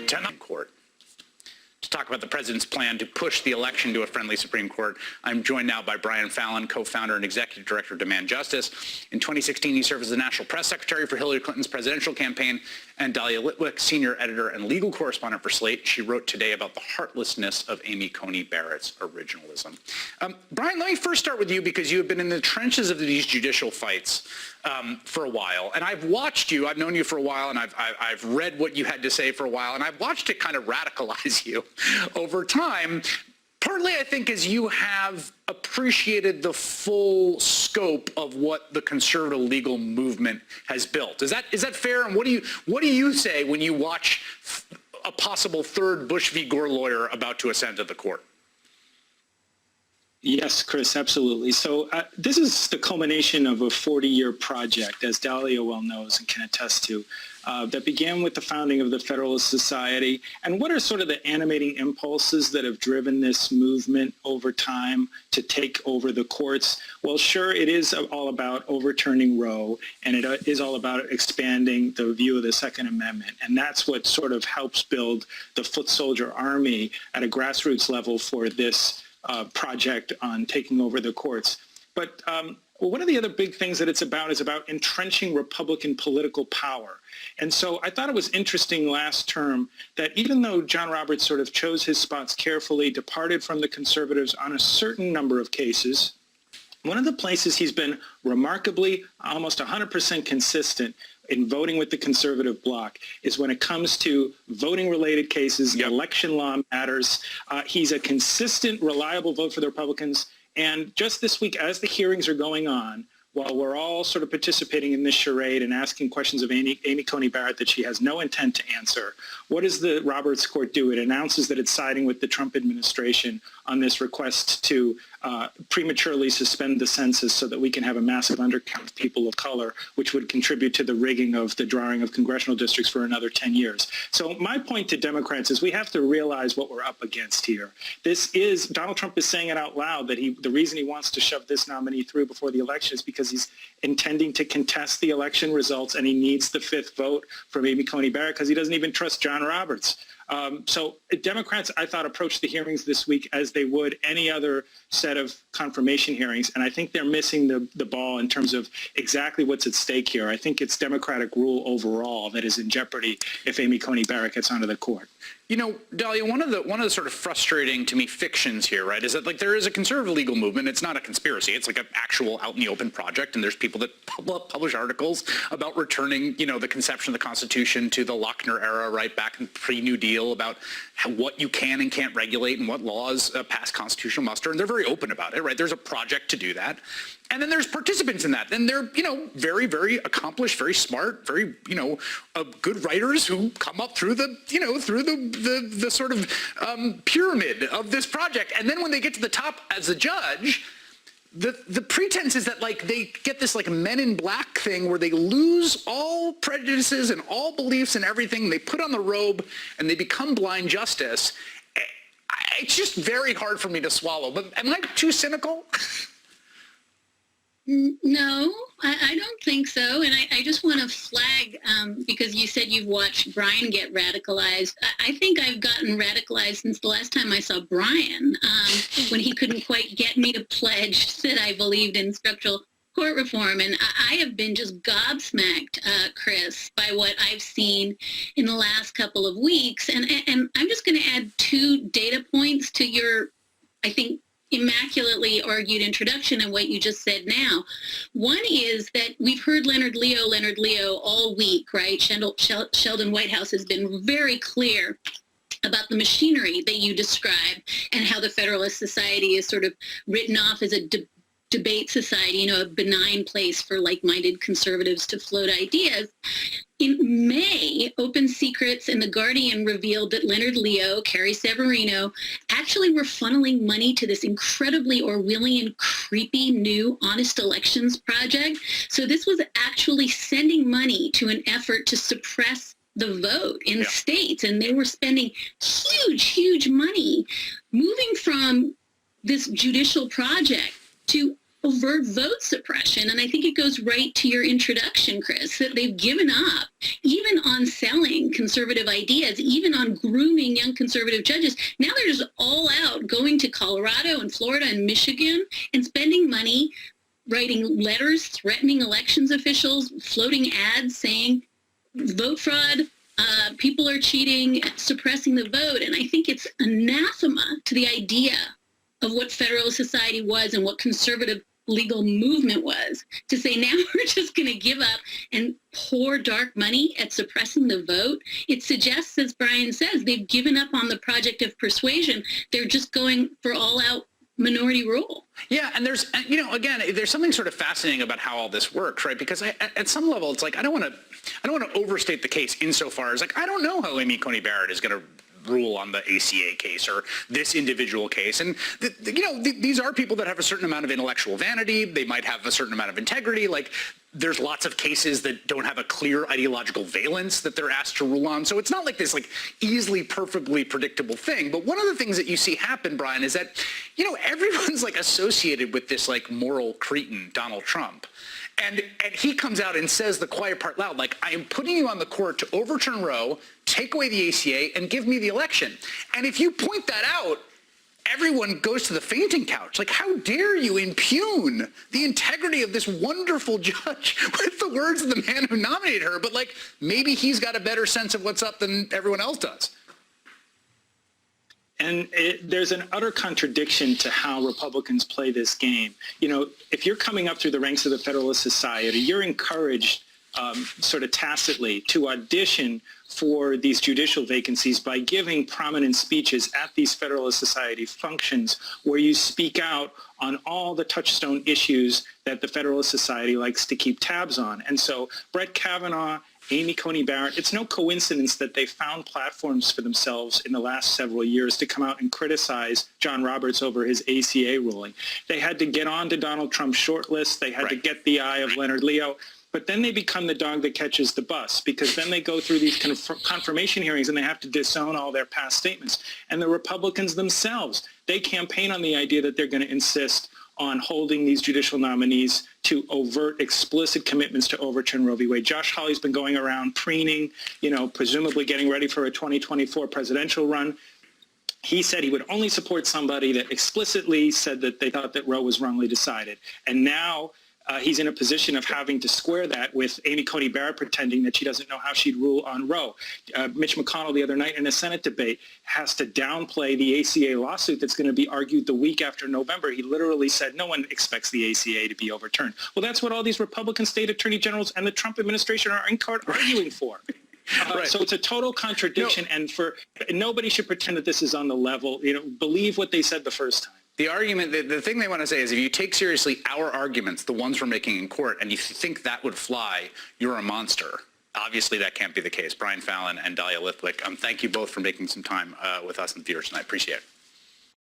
Tonight, court. To talk about the president's plan to push the election to a friendly Supreme Court, I'm joined now by Brian Fallon, co-founder and executive director of Demand Justice. In 2016, he served as the national press secretary for Hillary Clinton's presidential campaign, and Dahlia Litwick, senior editor and legal correspondent for Slate. She wrote today about the heartlessness of Amy Coney Barrett's originalism. Brian, let me first start with you because you have been in the trenches of these judicial fights for a while, and I've watched you. I've known you for a while, and I've read what you had to say for a while, and I've watched it kind of radicalize you over time. Partly, I think, as you have appreciated the full scope of what the conservative legal movement has built. Is that fair? And what do you say when you watch a possible third Bush v. Gore lawyer about to ascend to the court? Yes, Chris, absolutely. So this is the culmination of a 40-year project, as Dahlia well knows and can attest to, that began with the founding of the Federalist Society. And what are sort of the animating impulses that have driven this movement over time to take over the courts? Well, sure, it is all about overturning Roe, and it is all about expanding the view of the Second Amendment. And that's what sort of helps build the foot soldier army at a grassroots level for this project on taking over the courts. But one of the other big things that it's about is about entrenching Republican political power. And so I thought it was interesting last term that even though John Roberts sort of chose his spots carefully, departed from the conservatives on a certain number of cases, one of the places he's been remarkably almost 100% consistent in voting with the conservative bloc is when it comes to voting-related cases, election law matters. He's a consistent, reliable vote for the Republicans. And just this week, as the hearings are going on, while we're all sort of participating in this charade and asking questions of Amy Coney Barrett that she has no intent to answer, what does the Roberts Court do? It announces that it's siding with the Trump administration on this request to prematurely suspend the census so that we can have a massive undercount of people of color, which would contribute to the rigging of the drawing of congressional districts for another 10 years. So my point to Democrats is we have to realize what we're up against here. Donald Trump is saying it out loud that the reason he wants to shove this nominee through before the election is because he's intending to contest the election results, and he needs the fifth vote from Amy Coney Barrett because he doesn't even trust John Roberts. So Democrats, I thought, approached the hearings this week as they would any other set of confirmation hearings, and I think they're missing the ball in terms of exactly what's at stake here. I think it's Democratic rule overall that is in jeopardy if Amy Coney Barrett gets onto the court. You know, Dahlia, one of the sort of frustrating to me fictions here, right, is that like there is a conservative legal movement. It's not a conspiracy. It's like an actual out in the open project, and there's people that publish articles about returning, you know, the conception of the Constitution to the Lochner era, right, back in pre-New Deal, about what you can and can't regulate and what laws pass constitutional muster, and they're very open about it, right? There's a project to do that. And then there's participants in that. And they're, you know, very, very accomplished, very smart, very, you know, good writers who come up through the, you know, through the sort of pyramid of this project. And then when they get to the top as a judge, the pretense is that like they get this like Men in Black thing where they lose all prejudices and all beliefs and everything. They put on the robe and they become blind justice. It's just very hard for me to swallow. But am I too cynical? No, I don't think so. And I just want to flag, because you said you've watched Brian get radicalized. I think I've gotten radicalized since the last time I saw Brian, when he couldn't quite get me to pledge that I believed in structural court reform. And I have been just gobsmacked, Chris, by what I've seen in the last couple of weeks. And I'm just going to add two data points to your, I think, immaculately argued introduction and what you just said now. One is that we've heard Leonard Leo all week, right? Sheldon Whitehouse has been very clear about the machinery that you describe and how the Federalist Society is sort of written off as a debate society, you know, a benign place for like-minded conservatives to float ideas. In May, Open Secrets and The Guardian revealed that Leonard Leo, Carrie Severino, actually were funneling money to this incredibly Orwellian, creepy new Honest Elections project. So this was actually sending money to an effort to suppress the vote in states, and they were spending huge money moving from this judicial project to overt vote suppression. And I think it goes right to your introduction, Chris, that they've given up even on selling conservative ideas, even on grooming young conservative judges. Now they're just all out going to Colorado and Florida and Michigan and spending money, writing letters, threatening elections officials, floating ads saying vote fraud, people are cheating, suppressing the vote. And I think it's anathema to the idea of what Federalist Society was and what conservative legal movement was to say now we're just going to give up and pour dark money at suppressing the vote. It suggests, as Brian says, they've given up on the project of persuasion. They're just going for all-out minority rule. Yeah, and there's, again, there's something sort of fascinating about how all this works, right? Because at some level, it's like I don't want to overstate the case insofar as like I don't know how Amy Coney Barrett is going to rule on the ACA case or this individual case. And, these are people that have a certain amount of intellectual vanity. They might have a certain amount of integrity. Like, there's lots of cases that don't have a clear ideological valence that they're asked to rule on. So it's not like this easily, perfectly predictable thing. But one of the things that you see happen, Brian, is that, everyone's associated with this moral cretin, Donald Trump. And he comes out and says the quiet part loud, I am putting you on the court to overturn Roe, take away the ACA, and give me the election. And if you point that out, everyone goes to the fainting couch. How dare you impugn the integrity of this wonderful judge with the words of the man who nominated her? But maybe he's got a better sense of what's up than everyone else does. And there's an utter contradiction to how Republicans play this game. If you're coming up through the ranks of the Federalist Society, you're encouraged sort of tacitly to audition for these judicial vacancies by giving prominent speeches at these Federalist Society functions where you speak out on all the touchstone issues that the Federalist Society likes to keep tabs on. And so Brett Kavanaugh, Amy Coney Barrett, it's no coincidence that they found platforms for themselves in the last several years to come out and criticize John Roberts over his ACA ruling. They had to get on to Donald Trump's shortlist. They had to get the eye of Leonard Leo. But then they become the dog that catches the bus, because then they go through these confirmation hearings and they have to disown all their past statements. And the Republicans themselves, they campaign on the idea that they're going to insist on holding these judicial nominees to overt, explicit commitments to overturn Roe v. Wade. Josh Hawley's been going around preening, presumably getting ready for a 2024 presidential run. He said he would only support somebody that explicitly said that they thought that Roe was wrongly decided. And now he's in a position of having to square that with Amy Coney Barrett pretending that she doesn't know how she'd rule on Roe. Mitch McConnell the other night in a Senate debate has to downplay the ACA lawsuit that's going to be argued the week after November. He literally said no one expects the ACA to be overturned. Well, that's what all these Republican state attorney generals and the Trump administration are in court arguing for. Right. So it's a total contradiction, and nobody should pretend that this is on the level. Believe what they said the first time. The argument, the thing they want to say is if you take seriously our arguments, the ones we're making in court, and you think that would fly, you're a monster. Obviously, that can't be the case. Brian Fallon and Dahlia Lithwick, thank you both for making some time with us and viewers tonight. Appreciate it.